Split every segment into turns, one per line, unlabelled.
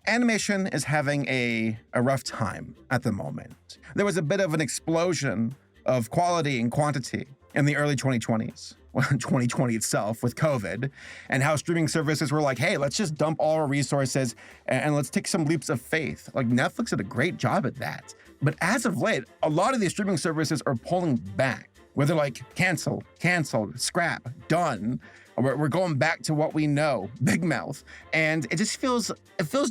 animation is having a rough time at the moment. There was a bit of an explosion of quality and quantity in the early 2020s. Well, 2020 itself with COVID, and how streaming services were like, hey, let's just dump all our resources and let's take some leaps of faith. Like Netflix did a great job at that. But as of late, a lot of these streaming services are pulling back, where they're like, canceled, scrap, done. We're going back to what we know, big mouth. And it just feels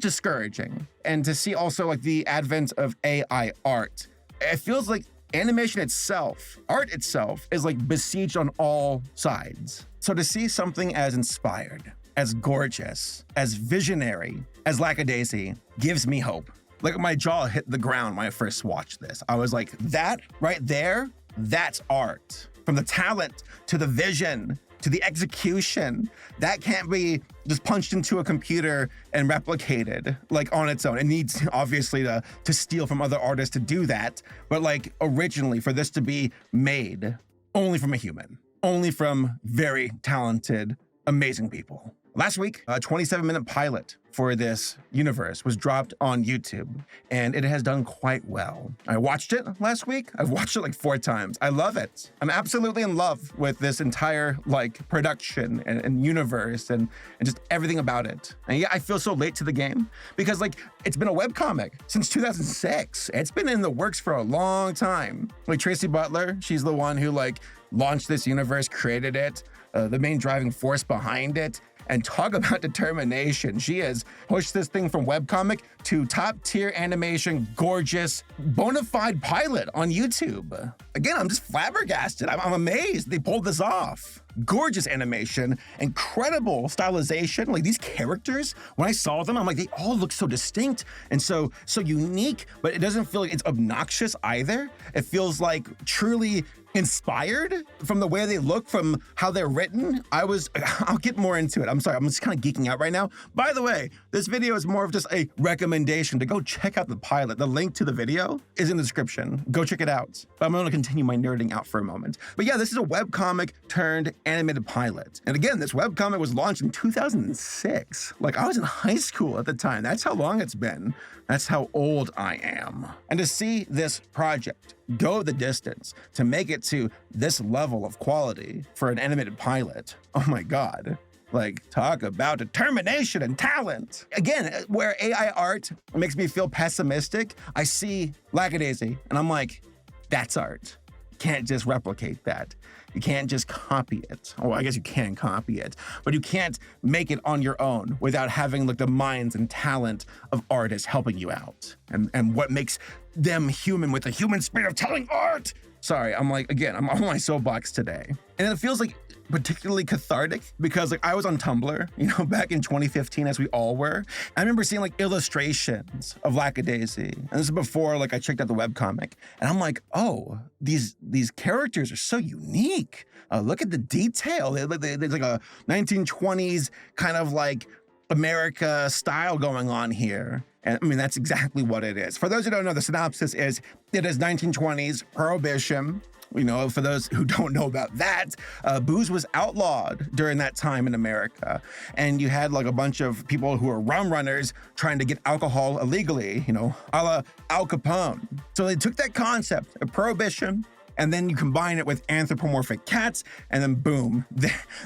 discouraging. And to see also like the advent of AI art, it feels like animation itself, art itself, is like besieged on all sides. So to see something as inspired, as gorgeous, as visionary as Lackadaisy gives me hope. Like my jaw hit the ground when I first watched this. I was like, that right there, that's art. From the talent to the vision to the execution, that can't be just punched into a computer and replicated like on its own. It needs obviously to steal from other artists to do that. But like originally for this to be made only from a human, only from very talented, amazing people. Last week, a 27-minute pilot for this universe was dropped on YouTube, and it has done quite well. I watched it last week. I've watched it like 4 times. I love it. I'm absolutely in love with this entire like production and universe and just everything about it. And yeah, I feel so late to the game because like it's been a webcomic since 2006. It's been in the works for a long time. Like Tracy Butler, she's the one who like launched this universe, created it, the main driving force behind it. And talk about determination. She has pushed this thing from webcomic to top-tier animation, gorgeous, bona fide pilot on YouTube. Again, I'm just flabbergasted. I'm amazed they pulled this off. Gorgeous animation, incredible stylization. Like these characters, when I saw them, I'm like, they all look so distinct and so unique, but it doesn't feel like it's obnoxious either. It feels like truly inspired from the way they look, from how they're written. I'll get more into it. I'm sorry, I'm just kind of geeking out right now. By the way, this video is more of just a recommendation to go check out the pilot. The link to the video is in the description. Go check it out. But I'm gonna continue my nerding out for a moment. But yeah, this is a webcomic turned animated pilot. And again, this webcomic was launched in 2006. Like I was in high school at the time. That's how long it's been. That's how old I am. And to see this project go the distance to make it to this level of quality for an animated pilot, oh my God. Like, talk about determination and talent. Again, where AI art makes me feel pessimistic, I see Lackadaisy and I'm like, that's art. You can't just replicate that. You can't just copy it. Oh, I guess you can copy it, but you can't make it on your own without having like the minds and talent of artists helping you out. And what makes them human with the human spirit of telling art. Sorry, I'm like, again, I'm on my soapbox today. And it feels like particularly cathartic because like I was on Tumblr, you know, back in 2015, as we all were. I remember seeing like illustrations of Lackadaisy. And this is before like I checked out the webcomic. And I'm like, oh, these characters are so unique. Look at the detail. There's like a 1920s kind of like America style going on here. And I mean, that's exactly what it is. For those who don't know, the synopsis is it is 1920s Prohibition. You know, for those who don't know about that, booze was outlawed during that time in America. And you had like a bunch of people who were rum runners trying to get alcohol illegally, you know, a la Al Capone. So they took that concept of prohibition, and then you combine it with anthropomorphic cats, and then boom,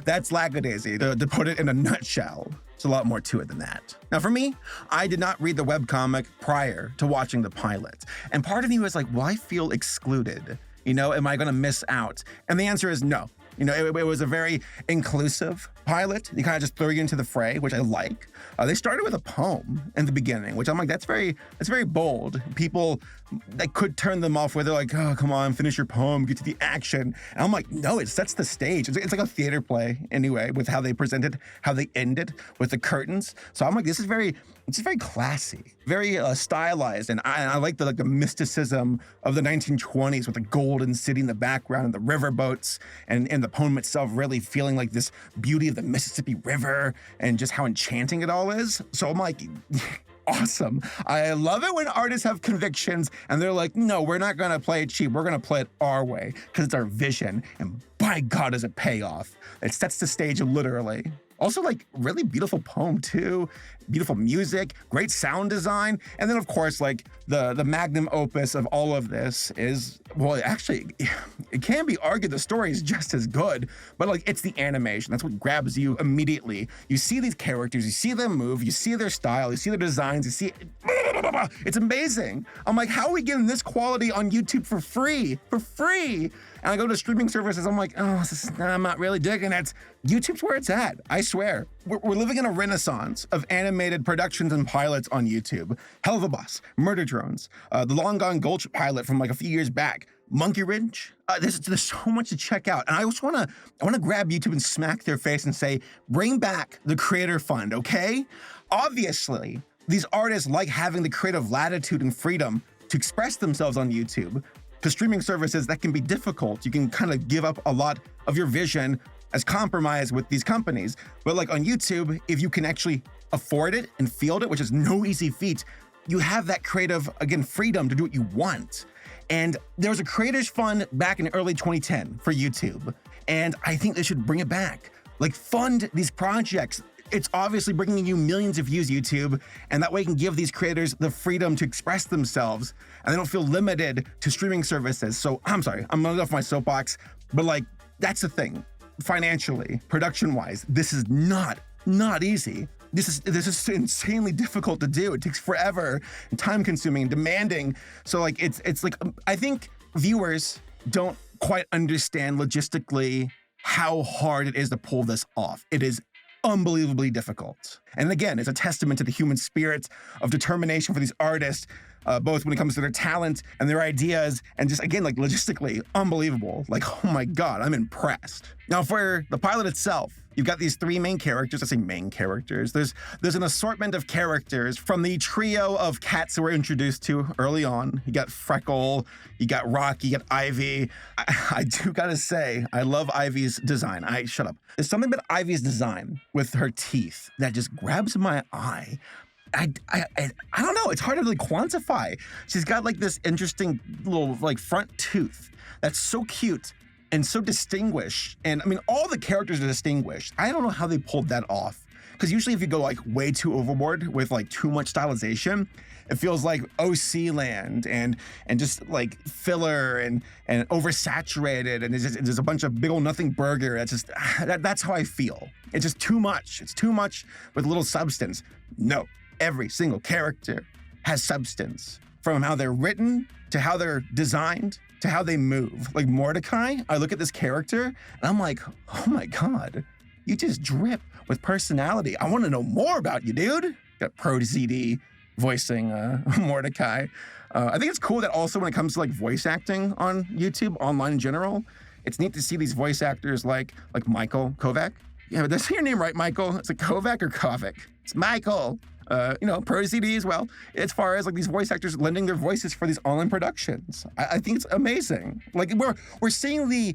that's Lackadaisy, to put it in a nutshell. There's a lot more to it than that. Now for me, I did not read the webcomic prior to watching the pilot. And part of me was like, well, I feel excluded. You know, am I gonna miss out? And the answer is no. You know, it was a very inclusive pilot. They kind of just throw you into the fray, which I like. They started with a poem in the beginning, which I'm like, that's very bold. People, that could turn them off where they're like, oh, come on, finish your poem, get to the action. And I'm like, no, it sets the stage. It's like a theater play anyway, with how they presented, how they ended with the curtains. So I'm like, this is very classy, very stylized. And I like the mysticism of the 1920s with the golden city in the background and the riverboats and the poem itself really feeling like this beauty of the Mississippi River and just how enchanting it all is. So I'm like, awesome. I love it when artists have convictions and they're like, no, we're not gonna play it cheap. We're gonna play it our way because it's our vision. And by God, does it pay off. It sets the stage literally. Also, like, really beautiful poem too, beautiful music, great sound design. And then of course, like the magnum opus of all of this is, well, actually, it can be argued the story is just as good, but like it's the animation. That's what grabs you immediately. You see these characters, you see them move, you see their style, you see their designs, you see, it's amazing. I'm like, how are we getting this quality on YouTube for free? For free. And I go to streaming services, I'm like, oh, I'm not really digging it. YouTube's where it's at, I swear. We're living in a renaissance of animated productions and pilots on YouTube. Hell of a Bus, Murder Drones, the Long Gone Gulch pilot from like a few years back, Monkey Wrench. There's so much to check out. And I just wanna grab YouTube and smack their face and say, bring back the Creator Fund, okay? Obviously, these artists like having the creative latitude and freedom to express themselves on YouTube. Because streaming services, that can be difficult. You can kind of give up a lot of your vision as compromise with these companies. But like on YouTube, if you can actually afford it and field it, which is no easy feat, you have that creative, again, freedom to do what you want. And there was a Creators Fund back in early 2010 for YouTube. And I think they should bring it back. Like, fund these projects. It's obviously bringing you millions of views, YouTube, and that way you can give these creators the freedom to express themselves and they don't feel limited to streaming services. So I'm sorry, I'm gonna get off my soapbox, but like, that's the thing. Financially, production-wise, this is not easy. This is insanely difficult to do. It takes forever and time-consuming and demanding. So like, it's like, I think viewers don't quite understand logistically how hard it is to pull this off. It is unbelievably difficult. And again, it's a testament to the human spirit of determination for these artists, both when it comes to their talent and their ideas, and just, again, like logistically, unbelievable. Like, oh my God, I'm impressed. Now for the pilot itself, you've got these three main characters. I say main characters. There's an assortment of characters from the trio of cats that we're introduced to early on. You got Freckle, you got Rocky, you got Ivy. I do gotta say, I love Ivy's design. Shut up. There's something about Ivy's design with her teeth that just grabs my eye. I don't know, it's hard to really quantify. She's got like this interesting little like front tooth that's so cute and so distinguished. And I mean, all the characters are distinguished. I don't know how they pulled that off. Because usually if you go like way too overboard with like too much stylization, it feels like OC land and just like filler and oversaturated, and there's a bunch of big old nothing burger. That's just, that's how I feel. It's just too much. It's too much with little substance. No, every single character has substance, from how they're written to how they're designed to how they move. Like Mordecai, I look at this character and I'm like, oh my God, you just drip with personality. I want to know more about you, dude. Got Pro ZD voicing Mordecai. I think it's cool that also when it comes to like voice acting on YouTube, online in general, it's neat to see these voice actors like Michael Kovac. Yeah, but that's your name, right, Michael? It's like Kovac or Kovac? It's Michael. Pro ZD as well, as far as like these voice actors lending their voices for these online productions. I think it's amazing. Like we're seeing the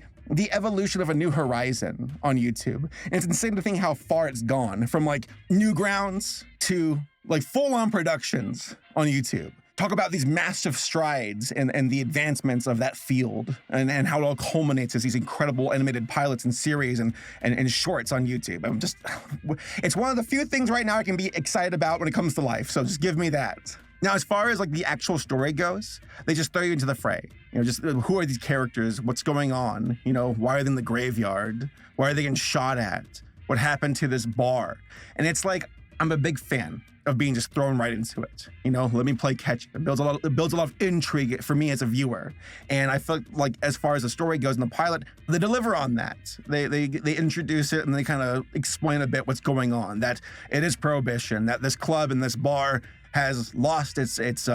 evolution of a new horizon on YouTube. And it's insane to think how far it's gone from like Newgrounds to like full-on productions on YouTube. Talk about these massive strides and the advancements of that field and how it all culminates as these incredible animated pilots and series and shorts on YouTube. It's one of the few things right now I can be excited about when it comes to life. So just give me that. Now, as far as like the actual story goes, they just throw you into the fray. Just who are these characters? What's going on? Why are they in the graveyard? Why are they getting shot at? What happened to this bar? And it's like, I'm a big fan of being just thrown right into it. Let me play catch. It builds a lot of intrigue for me as a viewer. And I feel like as far as the story goes in the pilot, they deliver on that. They introduce it and they kind of explain a bit what's going on, that it is prohibition, that this club and this bar has lost its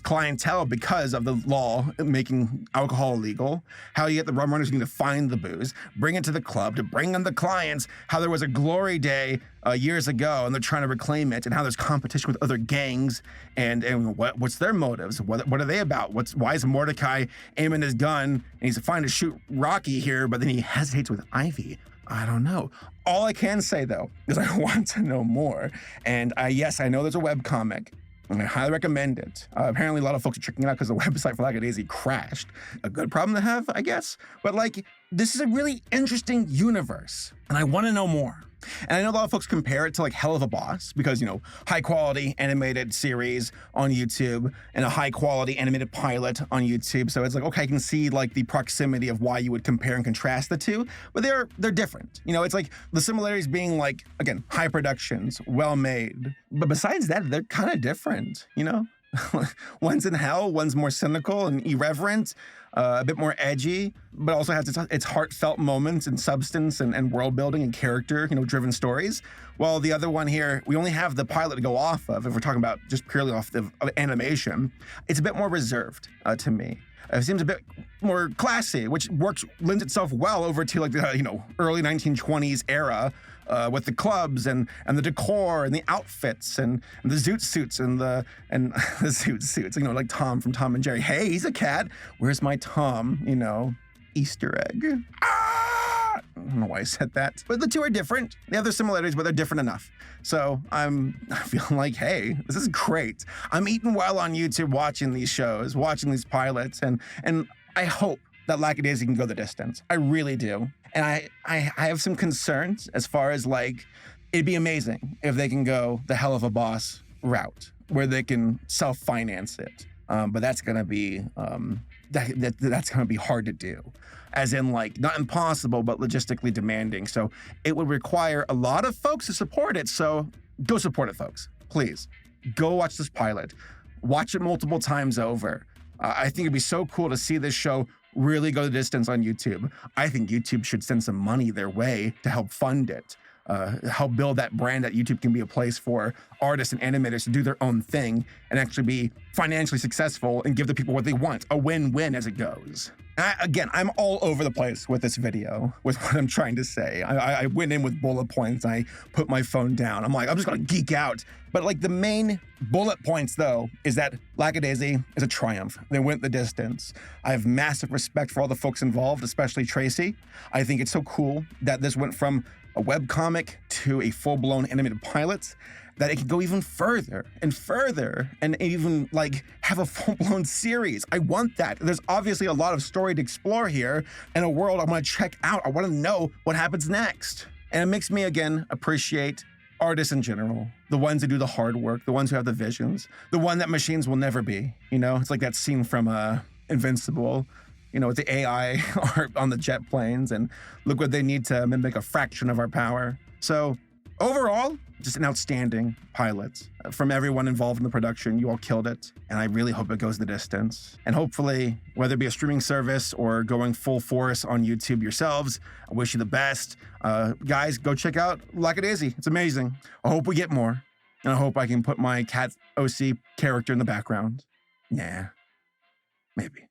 clientele because of the law making alcohol illegal, how you get the rum runners who need to find the booze, bring it to the club to bring in the clients, how there was a glory day years ago and they're trying to reclaim it, and how there's competition with other gangs and what's their motives, what are they about, why is Mordecai aiming his gun and he's fine to shoot Rocky here, but then he hesitates with Ivy. I don't know. All I can say, though, is I want to know more. And yes, I know there's a webcomic, and I highly recommend it. Apparently, a lot of folks are checking it out because the website for Lackadaisy crashed. A good problem to have, I guess. But, like, this is a really interesting universe, and I want to know more. And I know a lot of folks compare it to like Hell of a Boss because, you know, high quality animated series on YouTube and a high quality animated pilot on YouTube. So it's like, okay, I can see like the proximity of why you would compare and contrast the two, but they're different. You know, it's like the similarities being like, again, high productions, well made. But besides that, they're kind of different, you know? One's in hell, one's more cynical and irreverent, a bit more edgy, but also has its heartfelt moments and substance and world building and character, you know, driven stories. While the other one here, we only have the pilot to go off of. If we're talking about just purely off of animation, it's a bit more reserved to me. It seems a bit more classy, which lends itself well over to like the, you know, early 1920s era. With the clubs and the decor and the outfits and the zoot suits and the zoot suits, you know, like Tom from Tom and Jerry. Hey, he's a cat. Where's my Tom? You know, Easter egg. Ah! I don't know why I said that, but the two are different. They have their similarities, but they're different enough. So I feel like, hey, this is great. I'm eating well on YouTube, watching these shows, watching these pilots, and I hope that Lackadaisy can go the distance. I really do. And I have some concerns as far as like, it'd be amazing if they can go the Hell of a Boss route where they can self-finance it. But that's gonna be that's gonna be hard to do. As in like, not impossible, but logistically demanding. So it would require a lot of folks to support it. So go support it, folks. Please, go watch this pilot. Watch it multiple times over. I think it'd be so cool to see this show really go the distance on YouTube. I think YouTube should send some money their way to help fund it, help build that brand that YouTube can be a place for artists and animators to do their own thing and actually be financially successful and give the people what they want, a win-win as it goes. Again, I'm all over the place with this video, with what I'm trying to say. I went in with bullet points, I put my phone down. I'm like, I'm just gonna geek out. But like the main bullet points though, is that Lackadaisy is a triumph. They went the distance. I have massive respect for all the folks involved, especially Tracy. I think it's so cool that this went from a webcomic to a full-blown animated pilot, that it could go even further and even like have a full-blown series. I want that. There's obviously a lot of story to explore here and a world I want to check out. I want to know what happens next. And it makes me, again, appreciate artists in general, the ones that do the hard work, the ones who have the visions, the one that machines will never be. You know, it's like that scene from Invincible, you know, with the AI art on the jet planes, and look what they need to mimic a fraction of our power. So overall, just an outstanding pilot. From everyone involved in the production, you all killed it. And I really hope it goes the distance. And hopefully, whether it be a streaming service or going full force on YouTube yourselves, I wish you the best. Guys, go check out Lackadaisy. It's amazing. I hope we get more. And I hope I can put my Cat OC character in the background. Nah, maybe.